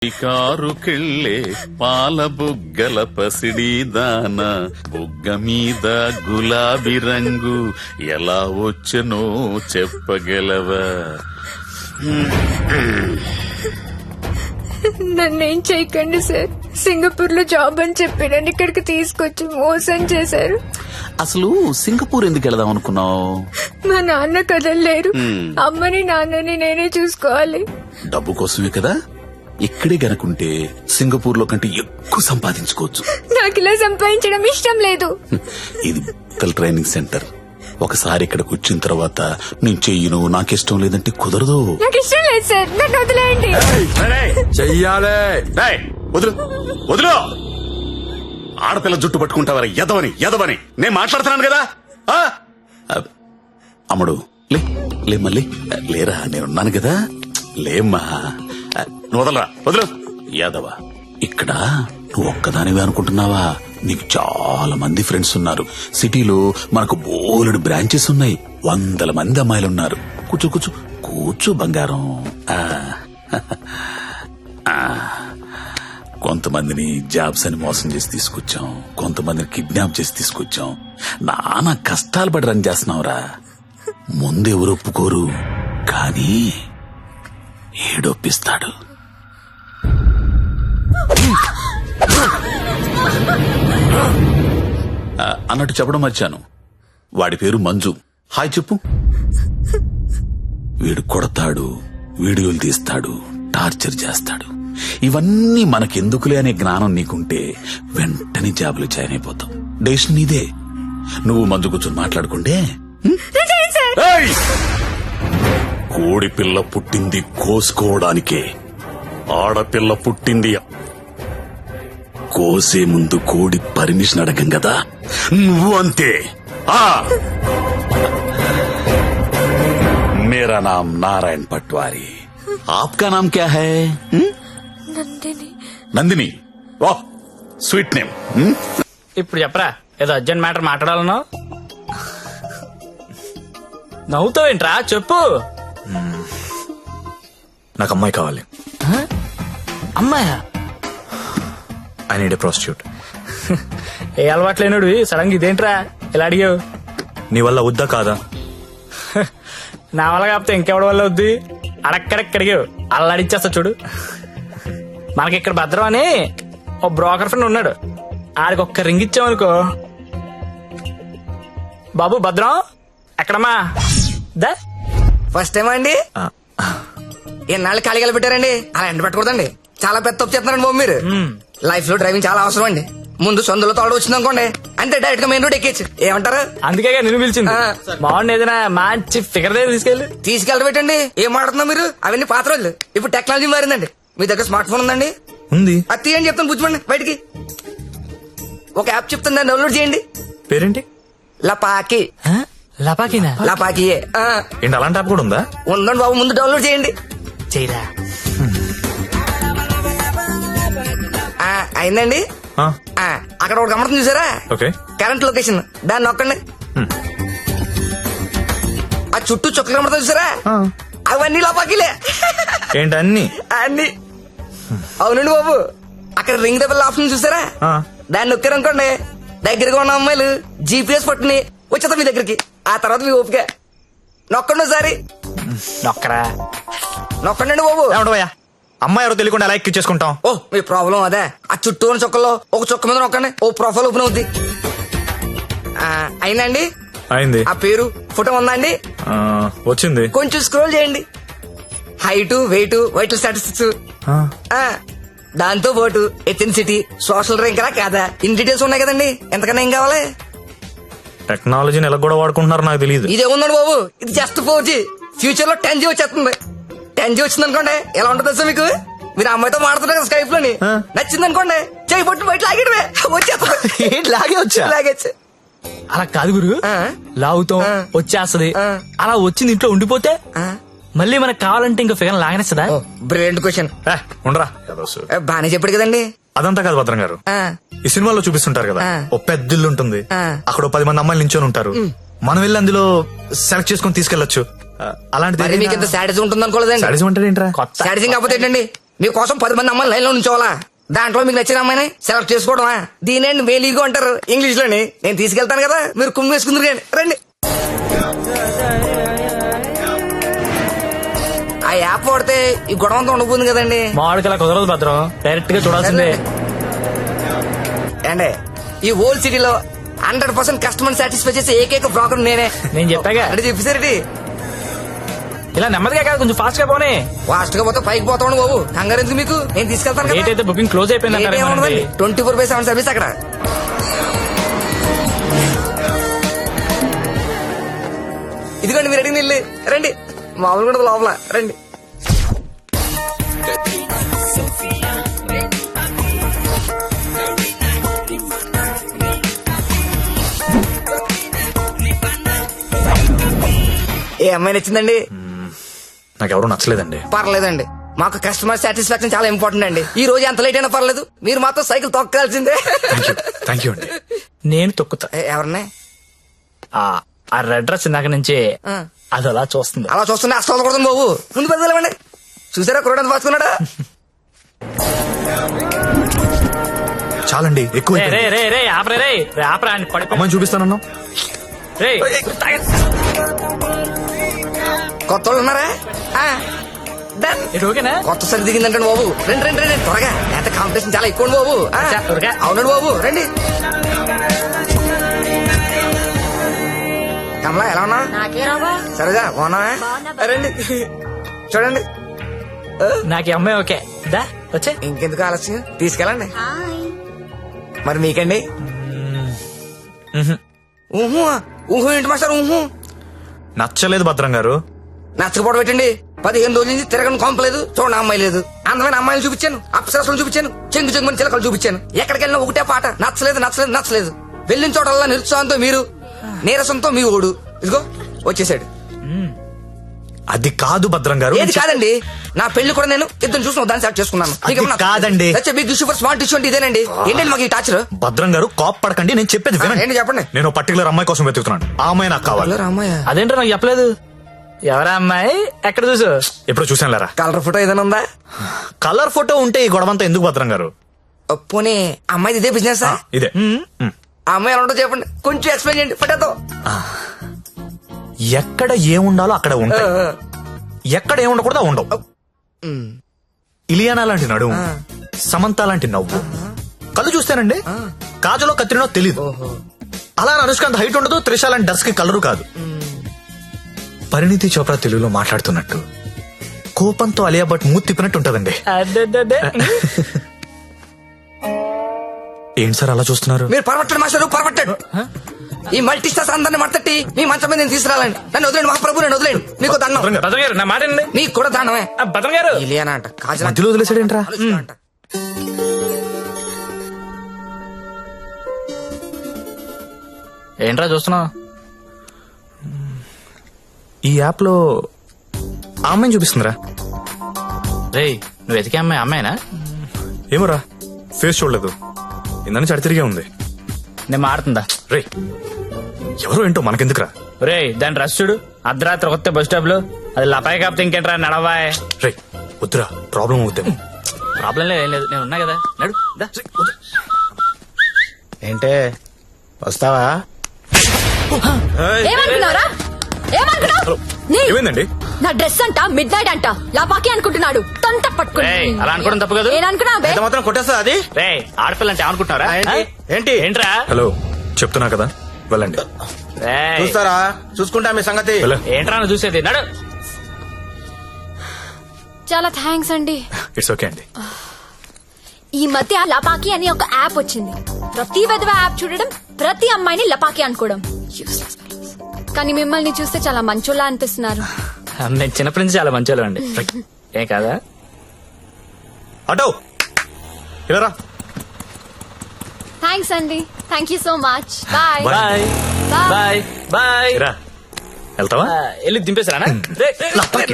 కారుకెళ్ళే పాల బుగ్గల పసిడి దాన బుగ్గ మీద గులాబీ రంగు ఎలా వచ్చనో చెప్పగలవా? నన్నేం చేయకండి సార్. సింగపూర్ లో జాబ్ అని చెప్పి నన్ను ఇక్కడికి తీసుకొచ్చి మోసం చేశారు. అసలు సింగపూర్ ఎందుకు వెళదాం అనుకున్నావు? మా నాన్న కదలలేరు. అమ్మని నాన్నని నేనే చూసుకోవాలి. డబ్బు కోసమే కదా. ఇక్కడే గనుకుంటే సింగపూర్ లో కంటే ఎక్కువ సంపాదించుకోవచ్చు. నాకు ఇలా సంపాదించడం ఇష్టం లేదు. ఇది ట్రైనింగ్ సెంటర్. ఒకసారి ఇక్కడికి వచ్చిన తర్వాత నేను చెయ్యను, నాకిష్టం లేదంటే కుదరదు. నాకు ఇష్టం లేదు సార్, నన్ను వదిలేయండి. చెయ్యాలే. వదులు వదులు. ఆడపిల్ల జుట్టు పట్టుకుంటావరా? ఎదవని నేను మాట్లాడుతున్నాను కదా. అమ్ముడు లే మళ్ళీ లేరా, నేనున్నాను కదా. లేమ్మా, నువ్వు వదలరా, వదులు. యాదవ, ఇక్కడ నువ్వు ఒక్కదానివే అనుకుంటున్నావా? నీకు చాలా మంది ఫ్రెండ్స్ ఉన్నారు. సిటీలో మనకు బోలెడు బ్రాంచెస్ ఉన్నాయి. 100 మంది అమ్మాయిలున్నారు. కూర్చో కూర్చో కూర్చో బంగారం. కొంతమందిని జాబ్స్ అని మోసం చేసి తీసుకొచ్చాం, కొంతమందిని కిడ్నాప్ చేసి తీసుకొచ్చాం. నానా కష్టాలు పడి రన్ చేస్తున్నావురా. ముందెవరు ఒప్పుకోరు, కానీ ఏడొప్పిస్తాడు. అన్నట్టు చెప్పడం మర్చాను. వాడి పేరు మంజు. హాయ్ చెప్పు. వీడు కొడతాడు, వీడియోలు తీస్తాడు, టార్చర్ చేస్తాడు. ఇవన్నీ మనకెందుకులే అనే జ్ఞానం నీకుంటే వెంటనే జాబులు జాయిన్ అయిపోతాం. డెసిషన్ నీదే. నువ్వు మంజు కూర్చొని మాట్లాడుకుంటే. కోడి పిల్ల పుట్టింది కోసుకోవడానికే, ఆడపిల్ల పుట్టింది కోసే ముందు కోడి పర్మిషన్ అడగం కదా. నువ్వు అంతే. मेरा नाम नारायण पटवारी. आपका नाम क्या है? నందిని. వాహ్, స్వీట్ నేమ్. ఇప్పుడు చెప్పరా, ఏదో అర్జెంట్ మ్యాటర్ మాట్లాడాలన్నావు. నవ్వుతావేంట్రా, చెప్పు. నాకు అమ్మాయి కావాలి. అమ్మాయా? I need a prostitute. ఏ అలవాట్లేనుడు సడన్ గా ఇదేంట్రా ఇలా అడిగావు? నీ వల్ల వద్దా కాదా? నా వల్ల కాకపోతే ఇంకెవడి వల్ల వద్ది? అడక్కడెక్కడిగావు, అలా అడిచేస్తా చూడు. మనకి ఇక్కడ భద్రం అని ఓ బ్రోకర్ ఫ్రెండ్ ఉన్నాడు. ఆడికి ఒక్క రింగ్ ఇచ్చామనుకో. బాబు భద్రం ఎక్కడమ్మా? దా. ఫస్ట్ టైం అండి. ఎన్నాళ్ళు ఖాళీగా పెట్టారండి? అలా ఎండ పెట్టకూడదండి. చాలా పెద్ద తప్పు చేస్తున్నారండి బాబు మీరు. లైఫ్ లో డ్రైవింగ్ చాలా అవసరం అండి. ముందు సొందులో తోడు వచ్చింది అనుకోండి, అంటే డైరెక్ట్ గా మెయిన్ రోడ్ ఎక్కేచ్చు. ఏమంటారు? అందుకే నిన్ను పిలిచింది. బాగుంది, ఏదైనా మంచి ఫిగర్ దగ్గర తీసుకెళ్ళి పెట్టండి. ఏం మాడుతున్నా మీరు? అవన్నీ పాత రోజులు. ఇప్పుడు టెక్నాలజీ మారిందండి. మీ దగ్గర స్మార్ట్ ఫోన్ ఉందండి? ఉంది. అది తీయండి, చెప్తాను. బుజ్జిమండి బయటికి. ఒక యాప్ చెప్తాను, దాన్ని డౌన్లోడ్ చేయండి. పేరేంటి? లపాకి. లపాకినా? లపాకియే. ఏంటి, అలాంటి యాప్ కూడా ఉందా? ఉందండి బాబు, ముందు డౌన్లోడ్ చేయండి. చేయరా. అయిందండి. అక్కడ ఒకటి గమనం చూసారా? ఓకే. కరెంట్ లొకేషన్, దాన్ని నొక్కండి. ఆ చుట్టూ చుక్కలు కమడతా చూసారా? అవన్నీ లోపాకిలే. ఏంటి అన్ని? అన్ని. అవునండి బాబు, అక్కడ రింగ్ దెబ్బల ఆప్షన్ చూసారా? దాన్ని నొక్కారనుకోండి, దగ్గరగా ఉన్న అమ్మాయిలు GPS పట్టుని వచ్చేస్తా మీ దగ్గరికి. ఆ తర్వాత మీ ఓపిక. నొక్కండి ఒకసారి. నొక్కరా. నొక్కండి బాబు. ఏమంటావయ్యా, అమ్మాయి ఎవరో తెలియకుండా ఎలా ఎక్కి చేసుకుంటాం? ఓ, మీ ప్రాబ్లం అదే. ఆ చుట్టూ ఉన్న చుక్కల్లో ఒక చుక్క మీద నొక్కండి, ఓ ప్రొఫైల్ ఓపెన్ అవుద్ది. అయిందండి. అయింది. ఆ పేరు ఫోటో ఉందా అండి? వచ్చింది. కొంచెం స్క్రోల్ చేయండి. హైట్, వెయిట్, వైటల్ స్టాటిస్టిక్స్, దాంతో పాటు ఎథెన్సిటీ, సోషల్ ర్యాంక్ రా కాదా, ఇన్ డీటెయిల్స్ ఉన్నాయి కదండి. ఎంతకన్నా ఏం కావాలి? టెక్నాలజీని ఎలా కూడా వాడుకుంటున్నారో నాకు తెలియదు. ఇదే ఉందండి బాబు, ఇది జస్ట్ 4G. ఫ్యూచర్ లో 10G వచ్చేస్తుంది. 10G వచ్చింది అనుకోండి, ఎలా ఉంటుంది సార్ మీకు? మీరు అమ్మాయితో మాడుతున్నారు కదా స్కైప్ లోని, నచ్చింది అనుకోండి, చేయి పట్టు బయట లాగేటమే వచ్చేస్తుంది. లాగేచ్చు. అలా కాదు గురు, లాగుతాం వచ్చేస్తది. అలా వచ్చింది ఇంట్లో ఉండిపోతే మళ్ళీ మనకు కావాలంటే ఇంకా ఫిగర్ లాగనేస్తుందా? Brilliant question. ఉండరా, బానే చెప్పాడు కదండి. అదంతా కాదు భద్రం గారు, ఈ సినిమాలో చూపిస్తుంటారు కదా, ఓ పెద్ద ఇల్లు ఉంటుంది, అక్కడ 10 మంది అమ్మాయిలు నించొని ఉంటారు. మనం వెళ్ళి అందులో సెలెక్ట్ చేసుకుని తీసుకెళ్లొచ్చు. అలాంటిది మీకు ఇంత సాడిజం ఉంటుంది అనుకోలేదండి. సాడిజం అంటే ఏంట్రా? సాడిజం కాకపోతే ఏంటండి, మీకోసం 10 మంది అమ్మాయిలు లైన్ లో ఉంచోవాలా? దాంట్లో మీకు నచ్చిన అమ్మాయిని సెలెక్ట్ చేసుకోవడమా? దీనేండి మేలీగో అంటారు ఇంగ్లీష్ లోని. నేను తీసుకెళ్తాను కదా, మీరు కుమ్మి వేసుకుందరు కానీ రండి. ఆ యాప్ వాడితే ఈ గొడవ అంతా ఉండబోతుంది కదండి. మామిడికి అలా కుదరదు భద్రం, డైరెక్ట్ గా చూడాల్సిందే. అండి ఈ ఓల్డ్ సిటీలో 100% కస్టమర్ సాటిస్ఫై చేసే ఏకైక బ్రోకర్ నేనే. నేను చెప్పాగా అంటే చెప్పేసరికి ఇలా నెమ్మదిగా కాదు, కొంచెం ఫాస్ట్ గా పోనీ. ఫాస్ట్ గా పోతే పైకి పోతాను బాబు. కంగారు ఎందుకు మీకు? నేను తీసుకెళ్తాను డేట్ కదా. అయితే బుకింగ్ క్లోజ్ అయిపోయింది 24/7 సర్వీస్ అక్కడ. ఇదిగోండి మీరు అడిగిన ఇల్లు. రండి, మామూలు కూడా లోపల రండి. ఏ అమ్మాయి నచ్చిందండి? నాకెవరూ నచ్చలేదండి. పర్లేదండి, మాకు కస్టమర్ సాటిస్ఫాక్షన్ చాలా ఇంపార్టెంట్ అండి. ఈ రోజు ఎంత లేట్ అయినా పర్లేదు, మీరు మాత్రం సైకిల్ తొక్కాల్సిందే. థ్యాంక్ యూ అండి. నేను తొక్కుతా. ఎవరినే? ఆ రెడ్ డ్రెస్ ఇందాక నుంచి అది అలా చూస్తుంది. అలా చూస్తుంటే అస్తం కొడుతుంది బాబు. ముందు పెద్దలేమండి. చూసారా కుర్రాడు పాసుకున్నాడా? చాలండి, ఎక్కువ రే అయిపోయింది. రే రే ఆపరే రే రే ఆపరా అని పడిపో. అమ్మాయిని చూపిస్తానన్నా. రే కొత్త వాళ్ళు ఉన్నారా? Done. ఇది ఓకేనా? కొత్త సరి దిగిందంటే బాబు. రండి రండి రండి త్వరగా. ఎంత కాంపిటీషన్ చాలా ఎక్కువ బాబు. త్వరగా. అవునండి బాబు, రండి. కమలా ఎలా ఉన్నా? సరేగా బాగున్నా? రండి చూడండి. నాకు ఈ అమ్మాయి ఓకే. దా వచ్చే. ఇంకెందుకు ఆలస్యం, తీసుకెళ్ళండి. మరి మీకండి? ఊహు ఊహు ఏంటి మాస్టర్? ఊహు నచ్చలేదు భద్రం గారు. నచ్చకపోవడం పెట్టండి. 15 రోజుల నుంచి తిరగని కొంపలేదు, చూడండి అమ్మాయి లేదు. అందమైన అమ్మాయిలు చూపించాను, అప్సరసలు చూపించాను, చెంగు చెంగుని చిలకలు చూపించాను. ఎక్కడికి వెళ్ళినా ఒకటే పాట, నచ్చలేదు నచ్చలేదు నచ్చలేదు. వెళ్ళిన చోటల్లా నిరుత్సాహంతో మీరు, నీరసంతో మీ ఓడు. ఇదిగో వచ్చేసాడు. అది కాదు భద్రం గారు. ఏది కాదండి? నా పెళ్లి కూడా నేను ఇద్దరు చూసిన దాన్ని సెలెక్ట్ చేసుకున్నాను. అది కాదండి. Big issue for smart issue అంటే ఇదేనండి. ఏంటండి మాకు ఈ టాచర్? భద్రం గారు కాప్ పడకండి, నేను చెప్పేది వినండి. ఏంటి చెప్పండి. నేను పర్టికులర్ అమ్మాయి కోసం వెతుకుతున్నాను. ఆ అమ్మాయి నాకు కావాలి. రామయ్య అదేంటో నాకు చెప్పలేదు. ఎవరా అమ్మాయి? ఎక్కడ చూసు? ఎప్పుడు చూసాను లేరా. కలర్ ఫోటో ఏదైనా ఉందా? కలర్ ఫోటో ఉంటే ఈ గొడవంతా ఎందుకు భద్రం గారు? పోనీ అమ్మాయి ఇదే బిజినెస్? ఇదే. ఆ అమ్మాయి ఎలా ఉంటుందో చెప్పండి, కొంచెం ఎక్స్ప్లెయిన్ చేయండి ఫోటోతో. ఎక్కడ ఏముండాలో అక్కడ ఉంటాయి, ఎక్కడ ఏముండకూడదు ఉండవు. ఇలియానా లాంటి నడుము, సమంత లాంటి నవ్వు, కళ్ళు చూస్తానండి కాజలో కత్తిరినో తెలీదు. అలా అనుష్కాంత్ హైట్ ఉండదు, త్రిష లాంటి డస్ కి కలరు కాదు. పరిణితి చోప్రా తెలుగులో మాట్లాడుతున్నట్టు, కోపంతో అలియా భట్ మూతి తిప్పినట్టు ఉంటదండి. ఏంటి సార్ అలా చూస్తున్నారు? మీరు పరమట్టండి మాస్టర్, పరమట్టండి. ఈ మల్టీ స్టార్స్ అందరిని మట్టట్టి మీ మంచం మీద నేను తీసుకురాలండి. నన్ను వదిలేండి మహాప్రభు, నేను వదిలేండి. మీకు దండం. భద్రం గారు నా మాట వినండి. మీకు కూడా దండమే. భద్రం గారు ఇలియానా అంట, కాజల్ మధ్యలో వదిలేసాడేంట్రా? అంట. ఏంట్రా చూస్తున్నావు? ఈ యాప్ లో ఆ అమ్మాయిని చూపిస్తుందిరా. రే నువ్వు వెతికే అమ్మాయి అమ్మాయినా? ఏమోరా, ఫేస్ చూడలేదు, ఇందని చడి తిరిగే ఉంది. నేను మాడుతుందా? రే ఎవరో ఏంటో మనకెందుకురా. రే దాని రష్ చూడు, అర్ధరాత్రి కొత్త బస్ స్టాప్ లో. అది లపాయి కాపుతే ఇంకేంట్రా నడవాయ్. రే వద్దురా, ప్రాబ్లం అవుతాము. ప్రాబ్లం లేదు, ఏం లేదు, నేను ఉన్నా కదా. నడు దా. ఏంటే వస్తావా? ఏమనుకున్నారా? ఏమనుకున్నావు? ఏమైందండి? నా డ్రెస్ అంట మిడ్ నైట్ అంట లాపాకి అనుకుంటున్నాడు. తొంత పట్టుకుని రేయ్, అలా అనుకోవడం తప్పు కాదు. ఏమనుకున్నావు? ఎంత మాత్రం కొట్టేస్తా అది? రే ఆడపిల్ల అంటే ఏమనుకుంటున్నారా? ఏంటి? ఏంట్రా? హలో చెప్తున్నా కదా, వెళ్ళండి. రేయ్, చూస్తారా? చూసుకుంటా మీ సంగతి. వెళ్ళ. ఏంట్రా నువ్వు చూసేది? నడు. చాలా థ్యాంక్స్ అండి. ఇట్స్ ఓకే అండి. ఈ మధ్య లపాకి అని ఒక యాప్ వచ్చింది. ప్రతి విధవ యాప్ చూడడం, ప్రతి అమ్మాయిని లపాకి అనుకోవడం. Useless fellows. కానీ మిమ్మల్ని చూస్తే చాలా మంచోళ్ళ అనిపిస్తున్నారు. నేను చిన్నప్పటి నుంచి చాలా మంచి అండి. ఏం కాదా? అటో ఇలా రా. థ్యాంక్స్ అండి. Thank you so much. Bye bye bye bye. రా వెళ్తావా? వెళ్ళి దింపేశారా?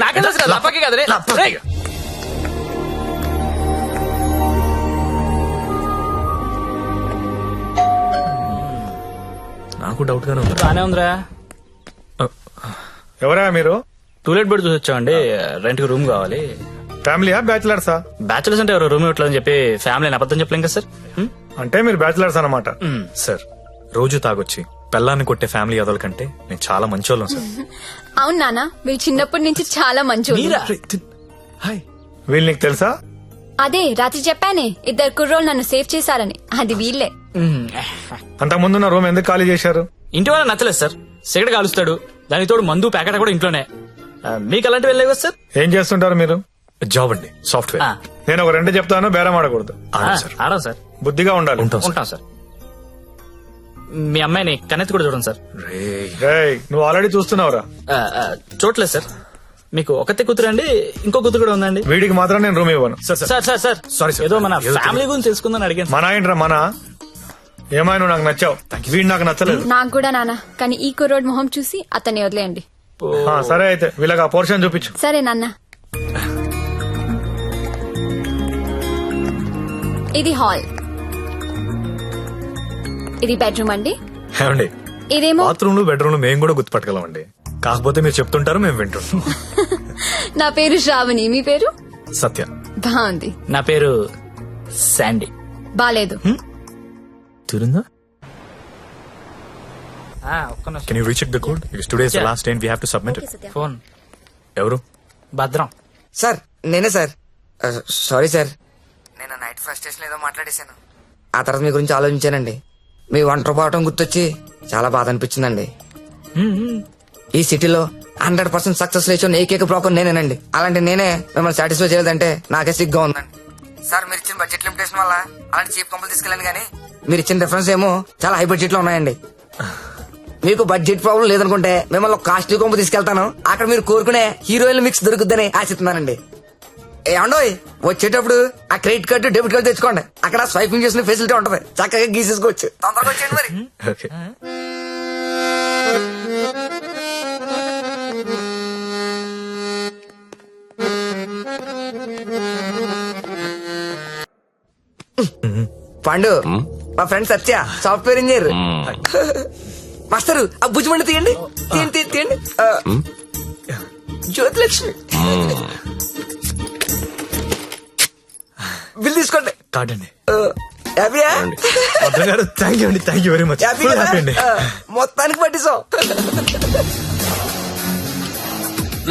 నాకే తెలుసు లపాకి కదా. రేయ్. నాకు డౌట్ గానే ఉంది. బానే ఉందిరా. ఎవరా మీరు? టూలెట్ బెడ్ చూసి వచ్చామండి. రెంట్ కి రూమ్ కావాలి. ఫ్యామిలీయా బ్యాచిలర్సా? బ్యాచులర్స్ అంటే ఎవరు రూమ్ ఇవ్వట్లేదని చెప్పి ఫ్యామిలీ అబద్ధం చెప్పలేం కదా సార్. అంటే మీరు బ్యాచిలర్స్ అన్నమాట. సార్ రోజు తాగొచ్చి పెళ్ళాన్ని కొట్టే ఫ్యామిలీ అదల కంటే నేను చాలా మంచోళ్ళం సార్. అవును నాన్న, మీరు చిన్నప్పటి నుంచి చాలా మంచి. హాయ్. వీళ్ళు నీకు తెలుసా? అదే రాత్రి చెప్పానే, 2 కుర్రోళ్ళు నన్ను సేవ్ చేశారని. అది వీళ్ళే. అంతకుముందున్న రూమ్ ఎందుకు ఖాళీ చేశారు? ఇంటి వాళ్ళ నచ్చలేదు సార్. సిగరెట్ కాలుస్తాడు, దానికి తోడు మందు ప్యాకెట్ కూడా ఇంట్లోనే. మీకు అలాంటివి వెళ్ళలేవు కదా సార్. ఏం చేస్తుంటారు మీరు? జాబ్ అండి, సాఫ్ట్వేర్. నేను ఒక 2 చెప్తాను, బేరం ఆడకూడదు. ఆడం సార్. బుద్ధిగా ఉండాలి. ఉంటాం సార్. మీ అమ్మాయిని కన్నెత్తి కూడా చూడండి సార్. రేయ్, నువ్వు ఆల్రెడీ చూస్తున్నావురా. చూడలేదు సార్. మీకు ఒకతే కూతురు అండి, ఇంకో కూతురు కూడా ఉందండి. వీడికి మాత్రం నేను రూమ్ ఇవ్వను. Sir sir sir Sorry, sir. ఏదో మన ఫ్యామిలీ గురించి తెలుసుకుందని అడిగాను. మన ఏంట్రా మన? ఏమైనా నువ్వు నాకు నచ్చావు, వీడు నాకు నచ్చలేదు. నాకు కూడా నాన్న, కానీ ఈ కుర్రోడ్ మొహం చూసి అతన్ని వదిలేయండి. సరే అయితే వీళ్ళకి ఆ పోర్షన్ చూపించు. సరే నాన్న. ఇది హాల్, ఇది బెడ్రూమ్ అండి. ఏమండి, ఇదేమో బాత్రూమ్ లో బెడ్రూమ్ లో మేము కూడా గుర్తుపట్టగలం అండి. కాకపోతే మీరు చెప్తుంటారు, మేము వింటుంటాం. నా పేరు శ్రావణి, మీ పేరు? సత్య. బాగుంది. నా పేరు శాండీ. బాలేదు. తిరుందా? ఒక్క నిమిషం. Can you recheck the code? Today is the last day we have to submit it. Phone. ఎవరు? భద్రం. సార్ నేనే సార్. సారీ సార్, నేను నైట్ ఫస్ట్ స్టేషన్ ఏదో మాట్లాడేశాను. ఆ తర్వాత మీ గురించి ఆలోచించానండి. మీ ఒంటరి పోవటం గుర్తొచ్చి చాలా బాధ అనిపించిందండి. ఈ సిటీలో 100% సక్సెస్ రేషియో ఏకైక బ్రోకర్ నేనేనండి. అలాంటి నేనే మిమ్మల్ని సాటిస్ఫై చేయలేదంటే నాకే సిగ్గా ఉందండి. సార్ మీరు ఇచ్చిన బడ్జెట్ లిమిటేషన్ వల్ల అలాంటి చీప్ కంపెనీ తీసుకెళ్ళాను, కానీ మీరు ఇచ్చిన రిఫరెన్స్ ఏమో చాలా హై బడ్జెట్ లో ఉన్నాయండి. మీకు బడ్జెట్ ప్రాబ్లం లేదనుకుంటే మిమ్మల్ని కాస్ట్లీ కొంపు తీసుకెళ్తాను. అక్కడ మీరు కోరుకునే హీరోయిన్ మిక్స్ దొరుకుద్దని ఆశిస్తున్నానండి. ఏమండోయ్, వచ్చేటప్పుడు ఆ క్రెడిట్ కార్డు డెబిట్ కార్డు తెచ్చుకోండి. అక్కడ స్వైపింగ్ చేసిన ఫెసిలిటీ ఉంటది, చక్కగా గీసేసుకోవచ్చు. తొందరగా వచ్చేయండి మరి. ఓకే. పండు, మా ఫ్రెండ్ సత్య, సాఫ్ట్వేర్ ఇంజనీర్. మాస్టరు ఆ భుజమండి తీయండి, తీయండి తీయండి. జ్యోతిలక్ష్మి బిల్ తీసుకోండి. కార్డ్ అండి. హ్యాపీయా? భద్రం గారు, థ్యాంక్ యూ అండి, thank you very much. Happy happy అండి. మొత్తానికి పట్టిస్తాం.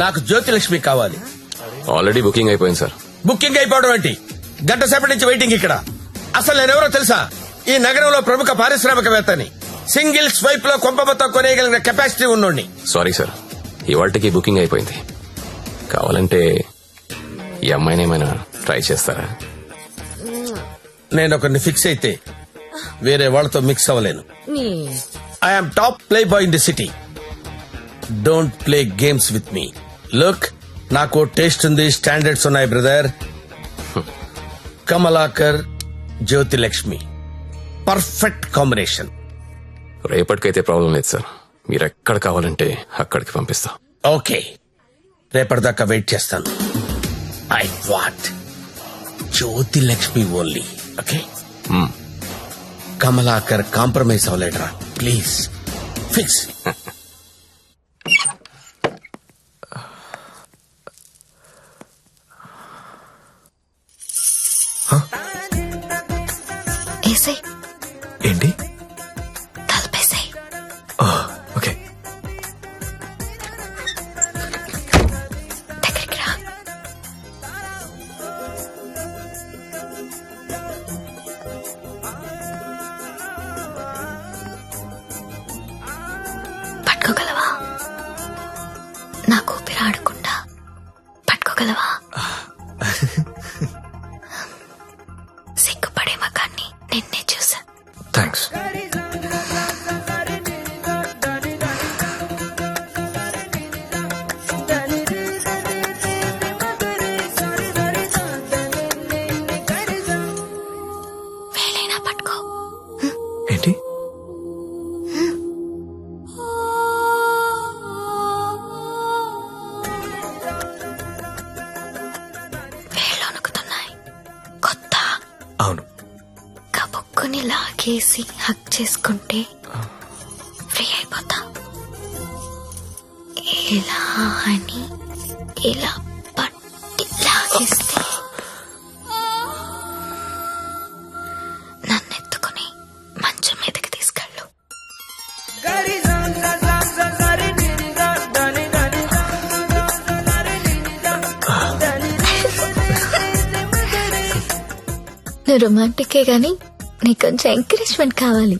నాకు జ్యోతిలక్ష్మి కావాలి. ఆల్రెడీ బుకింగ్ అయిపోయింది సార్. బుకింగ్ అయిపోవడం ఏంటి? గంట సేపటి నుంచి వెయిటింగ్ ఇక్కడ. అసలు నేనెవరో తెలుసా? ఈ నగరంలో ప్రముఖ పారిశ్రామికవేత్తని. సింగిల్ స్వైప్ లో కొంపమొత్తం కొనేయగలిగిన కెపాసిటీ ఉన్నోడిని. సారీ సార్, ఇవాళకి బుకింగ్ అయిపోయింది. కావాలంటే ఈ అమ్మాయిని ఏమైనా ట్రై చేస్తారా? నేను ఒకరిని ఫిక్స్ అయితే వేరే వాళ్ళతో మిక్స్ అవ్వలేను. I'm top playboy in the city. Don't play games with me. Look, నాకు టేస్ట్ ఉంది, స్టాండర్డ్స్ ఉన్నాయి brother. Kamalakar, Jyothilakshmi, perfect combination. రేపటికైతే ప్రాబ్లం లేదు సార్. మీరు ఎక్కడ కావాలంటే అక్కడికి పంపిస్తా. ఓకే, రేపటిదాకా వెయిట్ చేస్తాను. I want Jyothilakshmi only. Okay, Kamalakar compromise అవ్వలేడరా ప్లీజ్. ఫిక్స్. ఏసై ఏంటి? తలపేసై. ఓకే. దగ్గరికి రా. పట్టుకోగలవా? నాకు ఊపిరి ఆడకుండా పట్టుకోగలవా? సిగ్గుపడే మగాన్ని నిన్నే చూసా. థ్యాంక్స్. వేలైనా పట్టుకో. ఏంటి? వేళ్ళు వణుకుతున్నాయి. కొత్త అవును. కబుక్కుని లాగేసి హక్ చేసుకుంటే ఫ్రీ అయిపోతా. ఇలా అని ఇలా పట్టి లాగి ఇస్తే నన్ను ఎత్తుకుని మంచం మీదకి తీసుకెళ్ళు. నువ్వు రొమాంటికే గాని నీకు కొంచెం ఎంకరేజ్మెంట్ కావాలి.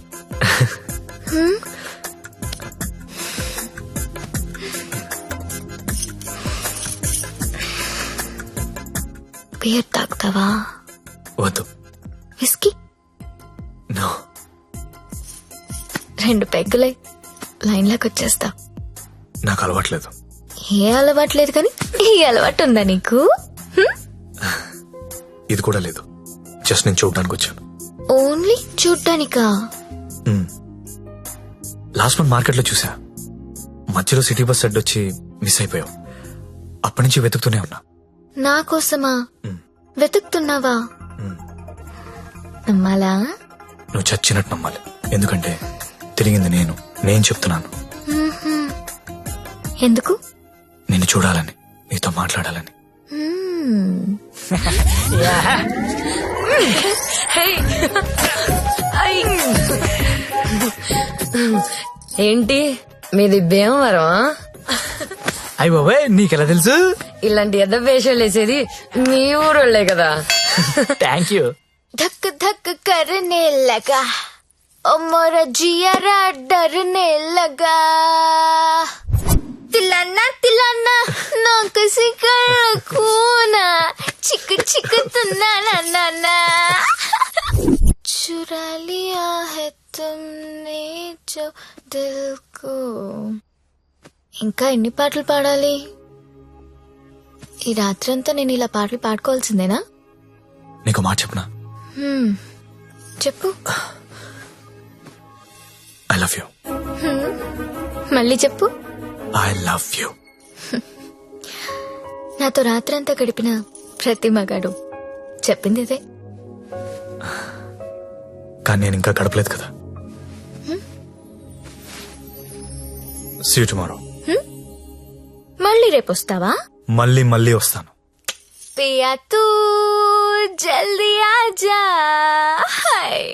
బియర్ తాగుతావా? వద్దు. విస్కీ? నో. 2 పెగ్గులై లైన్ లోకి వచ్చేస్తా. నాకు అలవాట్లేదు. ఏ అలవాట్లేదు కానీ ఈ అలవాటు ఉందా నీకు? ఇది కూడా లేదు. జస్ట్ నేను చూడడానికి వచ్చాను. ఓన్లీ చూడ్డానికా? లాస్ట్ మంత్ మార్కెట్ లో చూసా. మధ్యలో సిటీ బస్ అడ్డొచ్చి మిస్ అయిపోయావు. అప్పటి నుంచి వెతుకుతూనే ఉన్నా. నా కోసమా వెతుకుతున్నావా? నమ్మాలా? నువ్వు చచ్చినట్టు నమ్మాలి. ఎందుకంటే తిరిగింది నేను చెప్తున్నాను. ఎందుకు? నిన్ను చూడాలని, నీతో మాట్లాడాలని. ఏంటి మీది భీమవరం? అయ్య బాబాయ్ నీకెలా తెలుసు? ఇలాంటి ఎద్ద వేషాలు వేసేది మీ ఊరోళ్లే కదా. Thank you. धक धक करने लगा ओ मोरा जियारा डरने लगा. तिलाना तिलाना ना किसी कूना चिक चिक तुना ना ना ना चुरा लिया है तुमने जो दिल को. ఇంకా ఎన్ని పాటలు పాడాలి? ఈ రాత్రంతా నేను ఇలా పాటలు పాడుకోవాల్సిందేనా? నీకు మాట చెప్పనా? చెప్పు. I love you. మళ్ళీ చెప్పు. I love you. నాతో రాత్రంతా గడిపిన ప్రతి మగాడు చెప్పింది ఇదే. కానీ నేను ఇంకా గడపలేదు కదా. See you tomorrow. మళ్ళీ రేపు వస్తావా? మళ్ళీ వస్తాను. పియా తూ జల్దీ ఆజా. హాయ్